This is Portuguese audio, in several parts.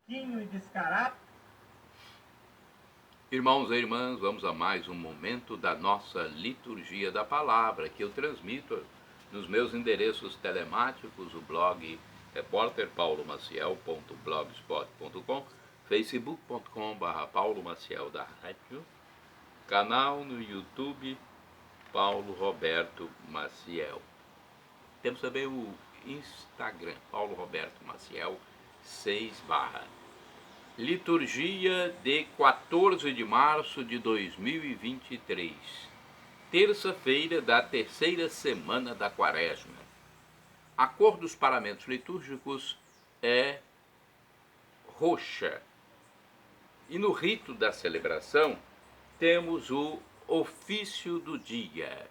Quinho e descarado. Irmãos e irmãs, vamos a mais um momento da nossa liturgia da palavra, que eu transmito nos meus endereços telemáticos, o blog repórterpaulomaciel.blogspot.com, facebook.com/Paulo Maciel da Rádio, canal no YouTube Paulo Roberto Maciel. Temos também o Instagram, Paulo Roberto Maciel 6 Liturgia de 14 de março de 2023, terça-feira da terceira semana da Quaresma. A cor dos paramentos litúrgicos é roxa. E no rito da celebração temos o ofício do dia.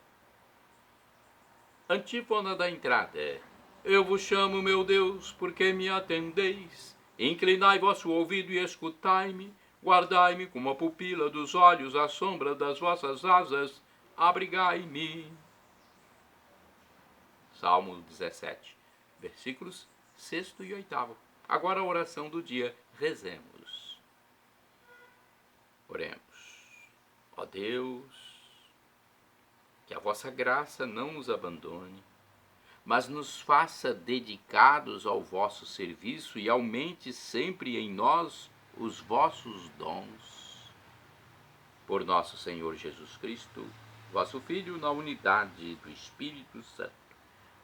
Antífona da entrada. Eu vos chamo, meu Deus, porque me atendeis. Inclinai vosso ouvido e escutai-me. Guardai-me como a pupila dos olhos à sombra das vossas asas. Abrigai-me. Salmo 17, versículos 6 e 8. Agora a oração do dia. Rezemos. Oremos. Ó Deus, que a vossa graça não nos abandone, mas nos faça dedicados ao vosso serviço e aumente sempre em nós os vossos dons. Por nosso Senhor Jesus Cristo, vosso Filho, na unidade do Espírito Santo.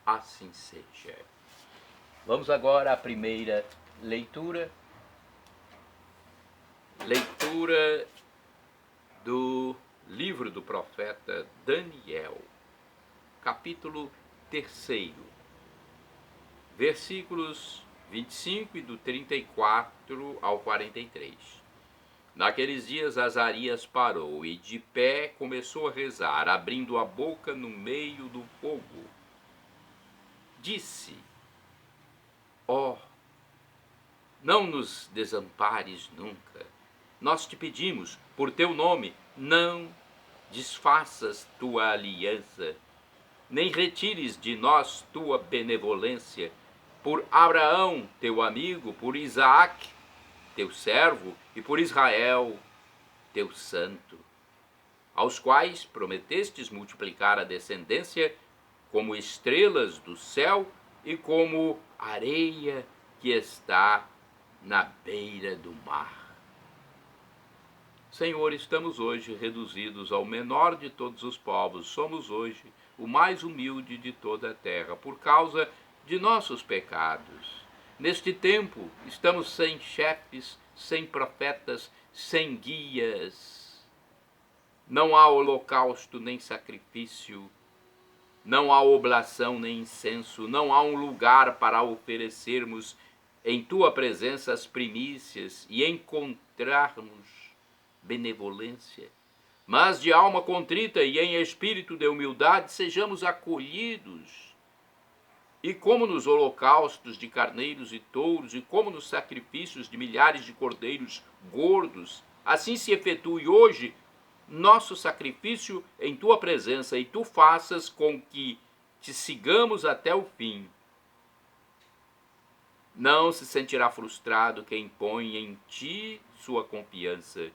Assim seja. Vamos agora à primeira leitura. Leitura do livro do profeta Daniel, capítulo 3, versículos 25 e do 34 ao 43. Naqueles dias Azarias parou e de pé começou a rezar, abrindo a boca no meio do fogo. Disse: ó, não nos desampares nunca. Nós te pedimos, por teu nome, não desfaças tua aliança, nem retires de nós tua benevolência, por Abraão, teu amigo, por Isaac, teu servo, e por Israel, teu santo, aos quais prometestes multiplicar a descendência como estrelas do céu e como areia que está na beira do mar. Senhor, estamos hoje reduzidos ao menor de todos os povos, somos hoje o mais humilde de toda a terra, por causa de nossos pecados. Neste tempo, estamos sem chefes, sem profetas, sem guias. Não há holocausto nem sacrifício, não há oblação nem incenso, não há um lugar para oferecermos em tua presença as primícias e encontrarmos benevolência, mas de alma contrita e em espírito de humildade sejamos acolhidos. E como nos holocaustos de carneiros e touros, e como nos sacrifícios de milhares de cordeiros gordos, assim se efetue hoje nosso sacrifício em tua presença, e tu faças com que te sigamos até o fim. Não se sentirá frustrado quem põe em ti sua confiança.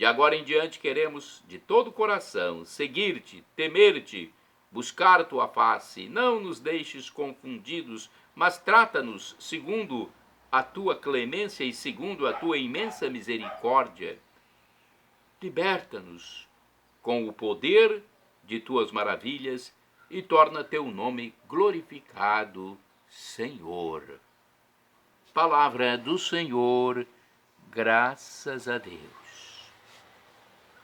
De agora em diante queremos de todo o coração seguir-te, temer-te, buscar tua face. Não nos deixes confundidos, mas trata-nos segundo a tua clemência e segundo a tua imensa misericórdia. Liberta-nos com o poder de tuas maravilhas e torna teu nome glorificado, Senhor. Palavra do Senhor, graças a Deus.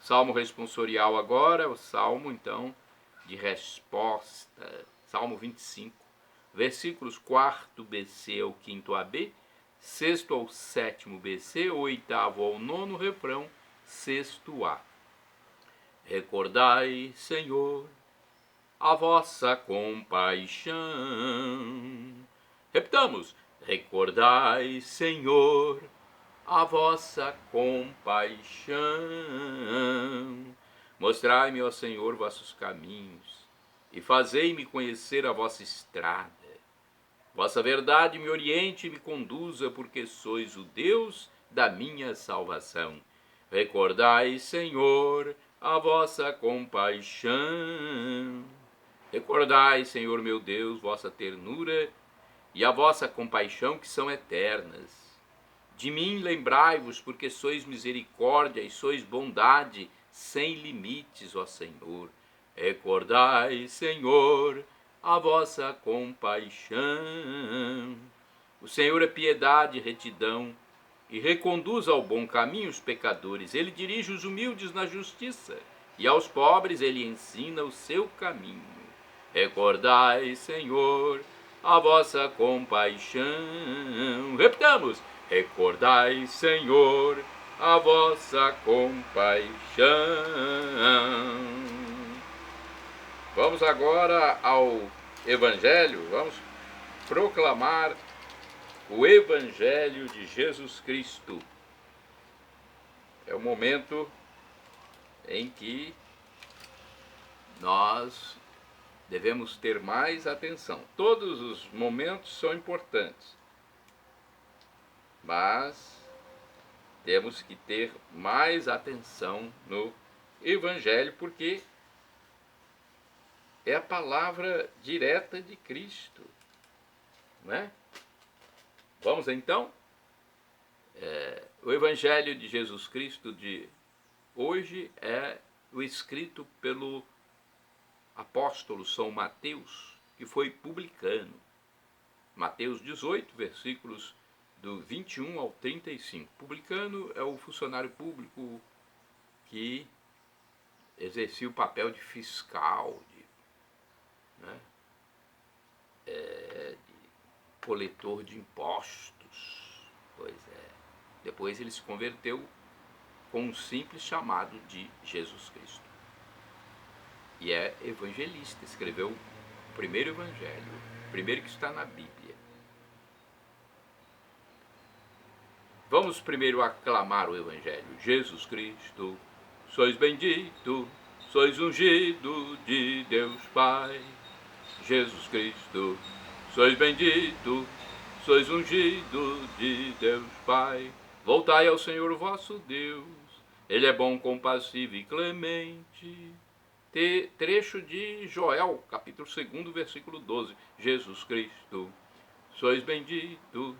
Salmo responsorial agora, o salmo então de resposta, Salmo 25, versículos 4 BC ao 5 AB, 6 ao 7 BC, 8 ao 9 refrão, 6 A. Recordai, Senhor, a vossa compaixão. Repitamos: recordai, Senhor, a vossa compaixão. Mostrai-me, ó Senhor, vossos caminhos, e fazei-me conhecer a vossa estrada. Vossa verdade me oriente e me conduza, porque sois o Deus da minha salvação. Recordai, Senhor, a vossa compaixão. Recordai, Senhor meu Deus, vossa ternura e a vossa compaixão, que são eternas. De mim lembrai-vos, porque sois misericórdia e sois bondade sem limites, ó Senhor. Recordai, Senhor, a vossa compaixão. O Senhor é piedade e retidão, e reconduz ao bom caminho os pecadores. Ele dirige os humildes na justiça, e aos pobres ele ensina o seu caminho. Recordai, Senhor, a vossa compaixão. Repitamos: recordai, Senhor, a vossa compaixão. Vamos agora ao Evangelho, vamos proclamar o Evangelho de Jesus Cristo. É o momento em que nós devemos ter mais atenção. Todos os momentos são importantes, mas temos que ter mais atenção no Evangelho, porque é a palavra direta de Cristo, né? Vamos então? O Evangelho de Jesus Cristo de hoje é o escrito pelo apóstolo São Mateus, que foi publicano. Mateus 18, versículos do 21 ao 35. Publicano é o funcionário público que exercia o papel de fiscal, de coletor de impostos. Pois é. Depois ele se converteu com um simples chamado de Jesus Cristo. E é evangelista, escreveu o primeiro evangelho, o primeiro que está na Bíblia. Vamos primeiro aclamar o evangelho. Jesus Cristo, sois bendito, sois ungido de Deus Pai. Jesus Cristo, sois bendito, sois ungido de Deus Pai. Voltai ao Senhor vosso Deus, Ele é bom, compassivo e clemente. Trecho de Joel, capítulo 2, versículo 12. Jesus Cristo, sois bendito,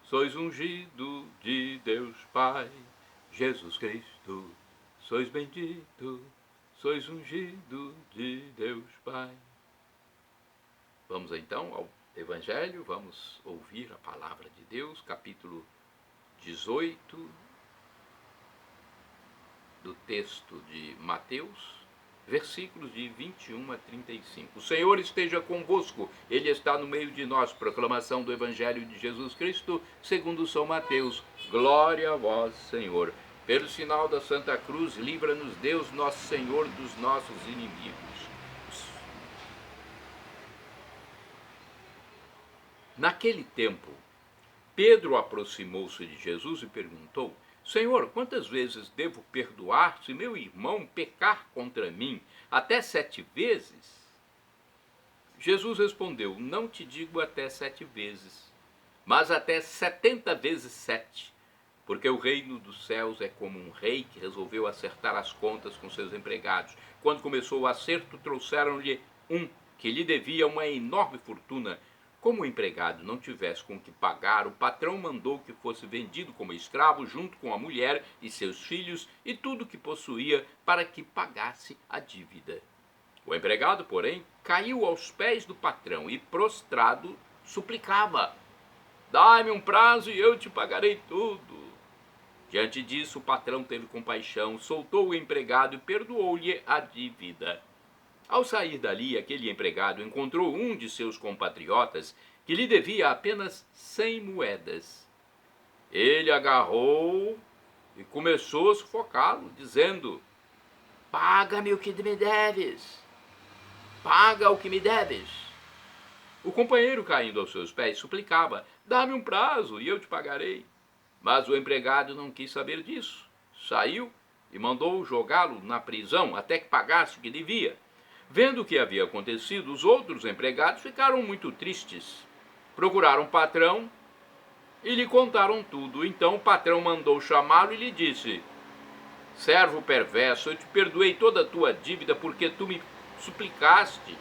sois ungido de Deus Pai. Jesus Cristo, sois bendito, sois ungido de Deus Pai. Vamos então ao Evangelho, vamos ouvir a palavra de Deus, capítulo 18 do texto de Mateus, versículos de 21 a 35. O Senhor esteja convosco, Ele está no meio de nós. Proclamação do Evangelho de Jesus Cristo, segundo São Mateus. Glória a vós, Senhor. Pelo sinal da Santa Cruz, livra-nos Deus, nosso Senhor, dos nossos inimigos. Naquele tempo, Pedro aproximou-se de Jesus e perguntou: Senhor, quantas vezes devo perdoar se meu irmão pecar contra mim? Até 7 vezes? Jesus respondeu: não te digo até 7 vezes, mas até 70 vezes 7. Porque o reino dos céus é como um rei que resolveu acertar as contas com seus empregados. Quando começou o acerto, trouxeram-lhe um que lhe devia uma enorme fortuna. Como o empregado não tivesse com que pagar, o patrão mandou que fosse vendido como escravo junto com a mulher e seus filhos e tudo que possuía para que pagasse a dívida. O empregado, porém, caiu aos pés do patrão e, prostrado, suplicava: dai-me um prazo e eu te pagarei tudo. Diante disso, o patrão teve compaixão, soltou o empregado e perdoou-lhe a dívida. Ao sair dali, aquele empregado encontrou um de seus compatriotas que lhe devia apenas 100 moedas. Ele agarrou e começou a sufocá-lo, dizendo: paga-me o que me deves, paga o que me deves. O companheiro, caindo aos seus pés, suplicava: dá-me um prazo e eu te pagarei. Mas o empregado não quis saber disso. Saiu e mandou jogá-lo na prisão até que pagasse o que devia. Vendo o que havia acontecido, os outros empregados ficaram muito tristes. procuraram o patrão e lhe contaram tudo. Então o patrão mandou chamá-lo e lhe disse: servo perverso, eu te perdoei toda a tua dívida porque tu me suplicaste.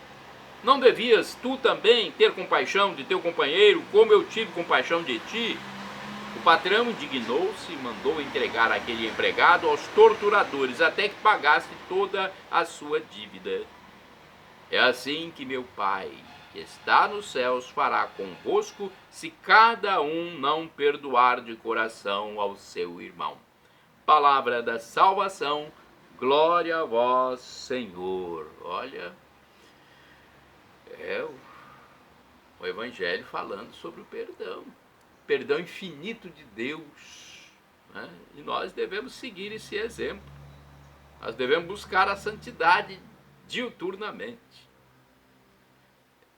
Não devias tu também ter compaixão de teu companheiro, como eu tive compaixão de ti? O patrão indignou-se e mandou entregar aquele empregado aos torturadores até que pagasse toda a sua dívida. É assim que meu Pai, que está nos céus, fará convosco, se cada um não perdoar de coração ao seu irmão. Palavra da salvação, glória a vós, Senhor. Olha, é o Evangelho falando sobre o perdão infinito de Deus, né? E nós devemos seguir esse exemplo. Nós devemos buscar a santidade diuturnamente.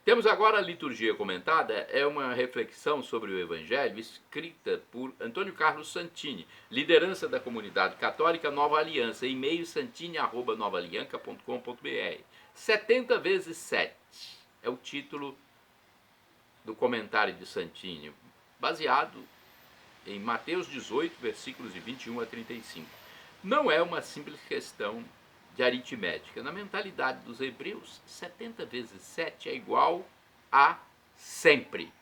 Temos agora a liturgia comentada, é uma reflexão sobre o Evangelho escrita por Antônio Carlos Santini, liderança da comunidade católica Nova Aliança, e-mail santini@novaalianca.com.br. 70 vezes 7 é o título do comentário de Santini, baseado em Mateus 18, versículos de 21 a 35. Não é uma simples questão de aritmética. Na mentalidade dos hebreus, 70 vezes 7 é igual a sempre.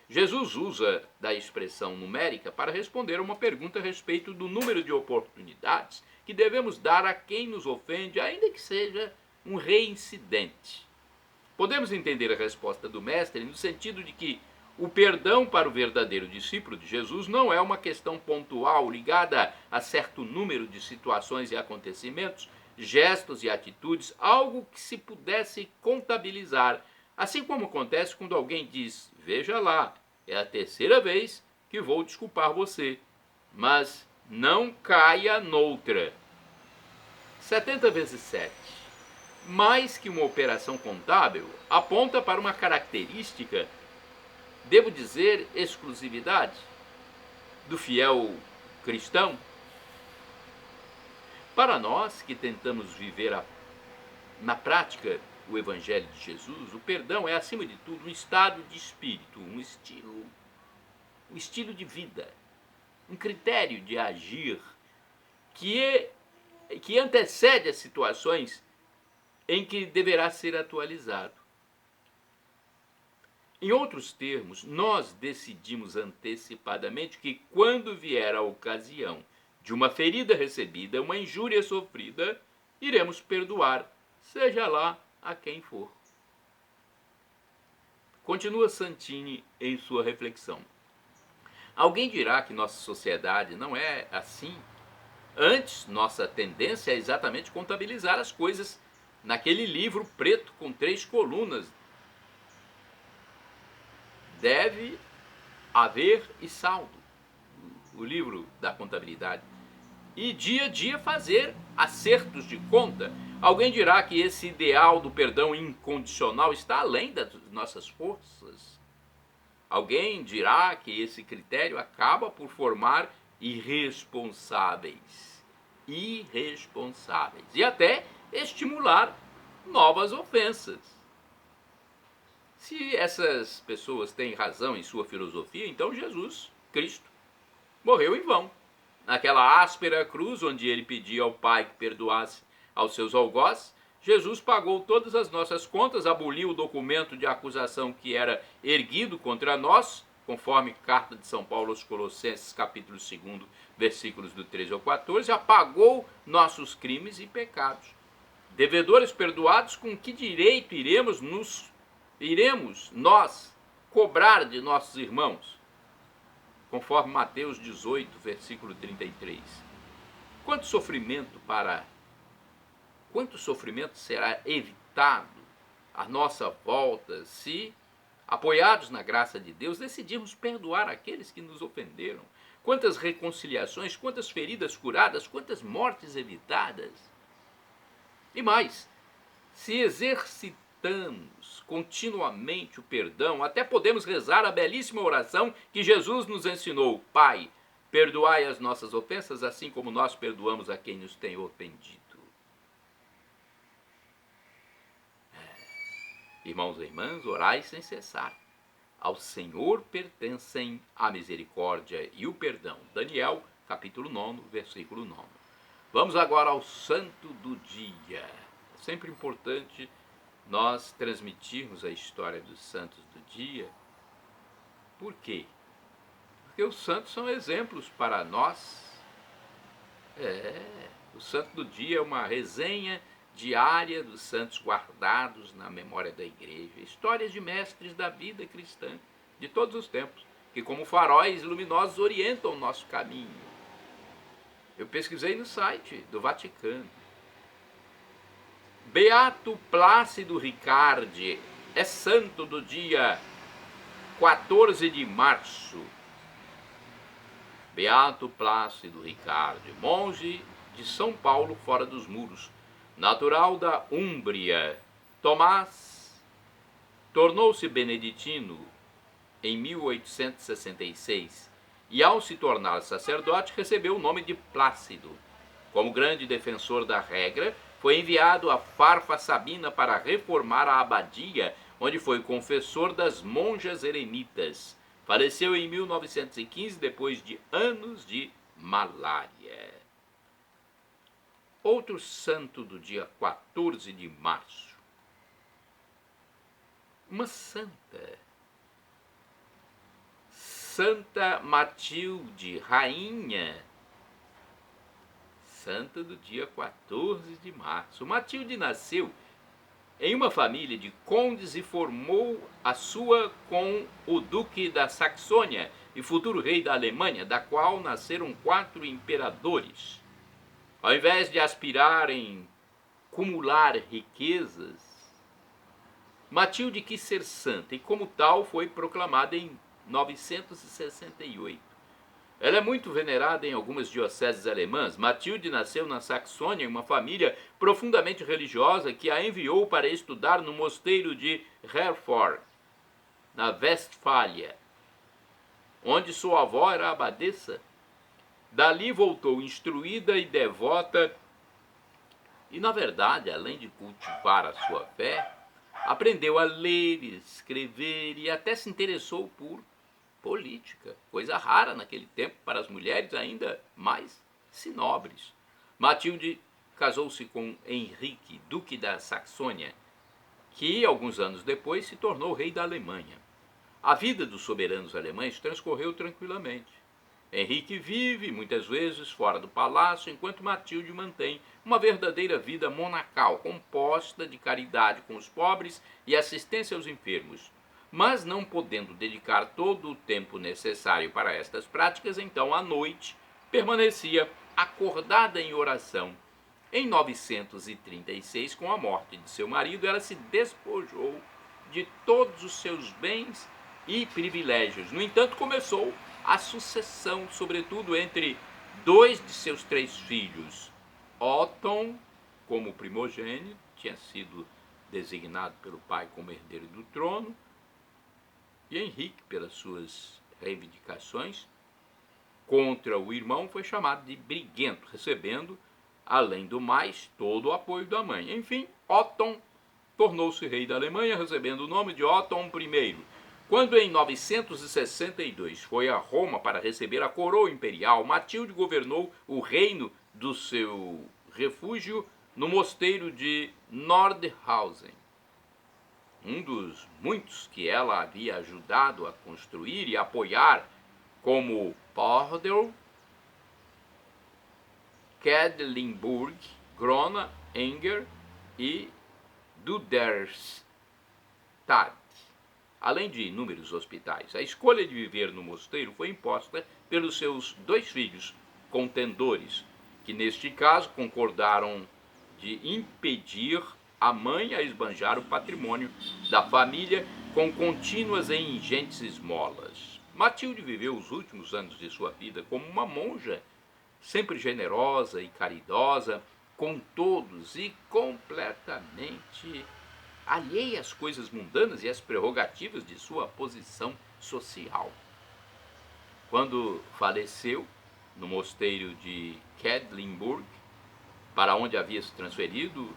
Jesus usa da expressão numérica para responder a uma pergunta a respeito do número de oportunidades que devemos dar a quem nos ofende, ainda que seja um reincidente. Podemos entender a resposta do mestre no sentido de que o perdão para o verdadeiro discípulo de Jesus não é uma questão pontual ligada a certo número de situações e acontecimentos, gestos e atitudes, algo que se pudesse contabilizar, assim como acontece quando alguém diz: veja lá, é a terceira vez que vou desculpar você, mas não caia noutra. 70 vezes 7, mais que uma operação contábil, aponta para uma característica, devo dizer, exclusividade do fiel cristão. Para nós que tentamos viver na prática o Evangelho de Jesus, o perdão é, acima de tudo, um estado de espírito, um estilo de vida, um critério de agir que antecede as situações em que deverá ser atualizado. Em outros termos, nós decidimos antecipadamente que, quando vier a ocasião de uma ferida recebida, uma injúria sofrida, iremos perdoar, seja lá a quem for. Continua Santini em sua reflexão. Alguém dirá que nossa sociedade não é assim. Antes, nossa tendência é exatamente contabilizar as coisas naquele livro preto com 3 colunas. Deve haver e saldo, o livro da contabilidade. E dia a dia fazer acertos de conta. Alguém dirá que esse ideal do perdão incondicional está além das nossas forças. Alguém dirá que esse critério acaba por formar irresponsáveis e até estimular novas ofensas. Se essas pessoas têm razão em sua filosofia, então Jesus, Cristo, morreu em vão. Naquela áspera cruz onde ele pedia ao Pai que perdoasse aos seus algozes, Jesus pagou todas as nossas contas, aboliu o documento de acusação que era erguido contra nós, conforme carta de São Paulo aos Colossenses, capítulo 2, versículos do 13 ao 14, apagou nossos crimes e pecados. Devedores perdoados, com que direito iremos nós cobrar de nossos irmãos? Conforme Mateus 18, versículo 33. Quanto sofrimento será evitado à nossa volta se, apoiados na graça de Deus, decidimos perdoar aqueles que nos ofenderam? Quantas reconciliações, quantas feridas curadas, quantas mortes evitadas? E mais, se exercitamos continuamente o perdão, até podemos rezar a belíssima oração que Jesus nos ensinou: Pai, perdoai as nossas ofensas, assim como nós perdoamos a quem nos tem ofendido. Irmãos e irmãs, orai sem cessar. Ao Senhor pertencem a misericórdia e o perdão. Daniel, capítulo 9, versículo 9. Vamos agora ao santo do dia. É sempre importante nós transmitirmos a história dos santos do dia. Por quê? Porque os santos são exemplos para nós. O santo do dia é uma resenha diária dos santos guardados na memória da igreja. Histórias de mestres da vida cristã de todos os tempos, que como faróis luminosos orientam o nosso caminho. Eu pesquisei no site do Vaticano. Beato Plácido Riccardi é santo do dia 14 de março. Beato Plácido Riccardi, monge de São Paulo, fora dos muros, natural da Úmbria. Tomás tornou-se beneditino em 1866 e, ao se tornar sacerdote, recebeu o nome de Plácido. Como grande defensor da regra, foi enviado a Farfa Sabina para reformar a abadia, onde foi confessor das monjas eremitas. Faleceu em 1915, depois de anos de malária. Outro santo do dia 14 de março. Uma santa. Santa Matilde, rainha. Santa do dia 14 de março. Matilde nasceu em uma família de condes e formou a sua com o duque da Saxônia e futuro rei da Alemanha, da qual nasceram 4 imperadores. Ao invés de aspirar em acumular riquezas, Matilde quis ser santa e, como tal, foi proclamada em 968. Ela é muito venerada em algumas dioceses alemãs. Matilde nasceu na Saxônia, em uma família profundamente religiosa que a enviou para estudar no mosteiro de Herford, na Westfália, onde sua avó era abadesa. Dali voltou instruída e devota e, na verdade, além de cultivar a sua fé, aprendeu a ler, escrever e até se interessou por política, coisa rara naquele tempo para as mulheres ainda mais sinobres. Matilde casou-se com Henrique, duque da Saxônia, que alguns anos depois se tornou rei da Alemanha. A vida dos soberanos alemães transcorreu tranquilamente. Henrique vive, muitas vezes, fora do palácio, enquanto Matilde mantém uma verdadeira vida monacal, composta de caridade com os pobres e assistência aos enfermos. Mas não podendo dedicar todo o tempo necessário para estas práticas, então, à noite, permanecia acordada em oração. Em 936, com a morte de seu marido, ela se despojou de todos os seus bens e privilégios. No entanto, começou a sucessão, sobretudo entre 2 de seus 3 filhos. Otton, como primogênito, tinha sido designado pelo pai como herdeiro do trono, e Henrique, pelas suas reivindicações contra o irmão, foi chamado de briguento, recebendo, além do mais, todo o apoio da mãe. Enfim, Otton tornou-se rei da Alemanha, recebendo o nome de Otton I. Quando em 962 foi a Roma para receber a coroa imperial, Matilde governou o reino do seu refúgio no mosteiro de Nordhausen, um dos muitos que ela havia ajudado a construir e apoiar, como Pordel, Quedlinburg, Grona, Enger e Duderstadt, além de inúmeros hospitais. A escolha de viver no mosteiro foi imposta pelos seus 2 filhos contendores, que neste caso concordaram de impedir a mãe a esbanjar o patrimônio da família com contínuas e ingentes esmolas. Matilde viveu os últimos anos de sua vida como uma monja, sempre generosa e caridosa com todos e completamente alheia às coisas mundanas e às prerrogativas de sua posição social. Quando faleceu no mosteiro de Quedlinburg, para onde havia se transferido,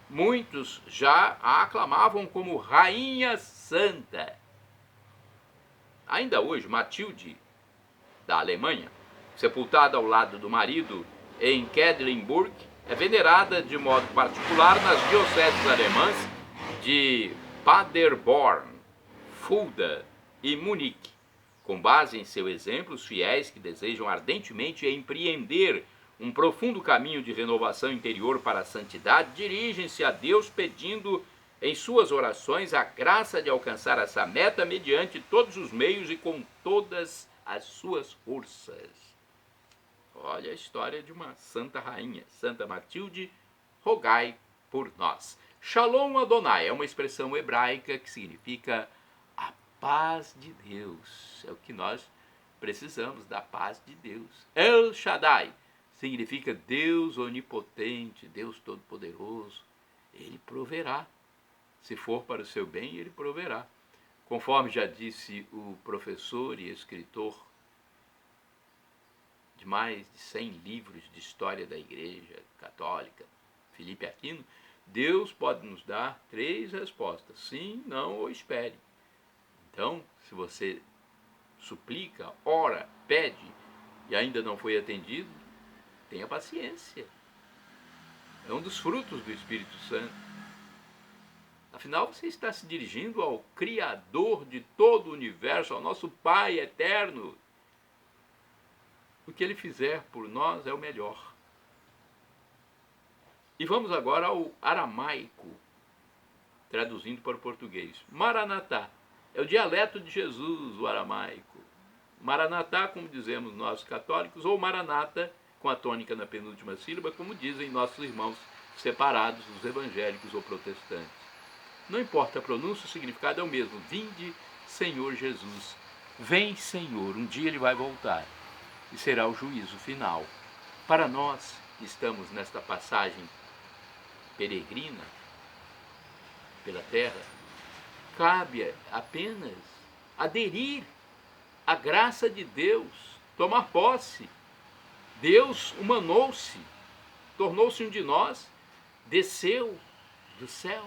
muitos já a aclamavam como Rainha Santa. Ainda hoje, Matilde, da Alemanha, sepultada ao lado do marido em Quedlinburg, é venerada de modo particular nas dioceses alemãs de Paderborn, Fulda e Munique. Com base em seu exemplo, os fiéis que desejam ardentemente empreender um profundo caminho de renovação interior para a santidade dirigem-se a Deus pedindo em suas orações a graça de alcançar essa meta mediante todos os meios e com todas as suas forças. Olha a história de uma santa rainha, Santa Matilde, rogai por nós. Shalom Adonai é uma expressão hebraica que significa a paz de Deus. É o que nós precisamos, da paz de Deus. El Shaddai significa Deus onipotente, Deus todo-poderoso. Ele proverá. Se for para o seu bem, ele proverá. Conforme já disse o professor e escritor de mais de 100 livros de história da Igreja Católica, Felipe Aquino, Deus pode nos dar 3 respostas: sim, não ou espere. Então, se você suplica, ora, pede e ainda não foi atendido, tenha paciência. É um dos frutos do Espírito Santo. Afinal, você está se dirigindo ao Criador de todo o universo, ao nosso Pai eterno. O que Ele fizer por nós é o melhor. E vamos agora ao aramaico, traduzindo para o português. Maranatá é o dialeto de Jesus, o aramaico. Maranatá, como dizemos nós católicos, ou Maranata, com a tônica na penúltima sílaba, como dizem nossos irmãos separados, os evangélicos ou protestantes. Não importa a pronúncia, o significado é o mesmo. Vinde, Senhor Jesus. Vem, Senhor, um dia Ele vai voltar e será o juízo final. Para nós que estamos nesta passagem peregrina pela terra, cabe apenas aderir à graça de Deus, tomar posse. Deus humanou-se, tornou-se um de nós, desceu do céu,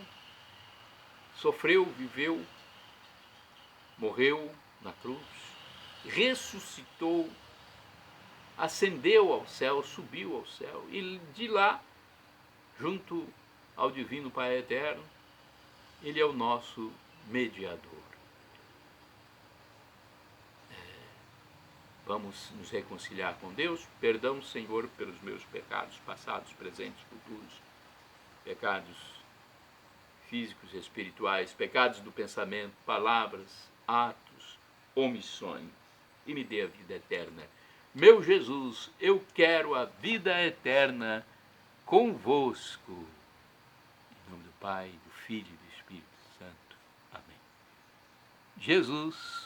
sofreu, viveu, morreu na cruz, ressuscitou, ascendeu ao céu, subiu ao céu, e de lá, junto ao Divino Pai Eterno, Ele é o nosso mediador. Vamos nos reconciliar com Deus. Perdão, Senhor, pelos meus pecados passados, presentes, futuros, pecados físicos e espirituais, pecados do pensamento, palavras, atos, omissões, e me dê a vida eterna. Meu Jesus, eu quero a vida eterna convosco. Em nome do Pai, do Filho e do Espírito Santo. Amém. Jesus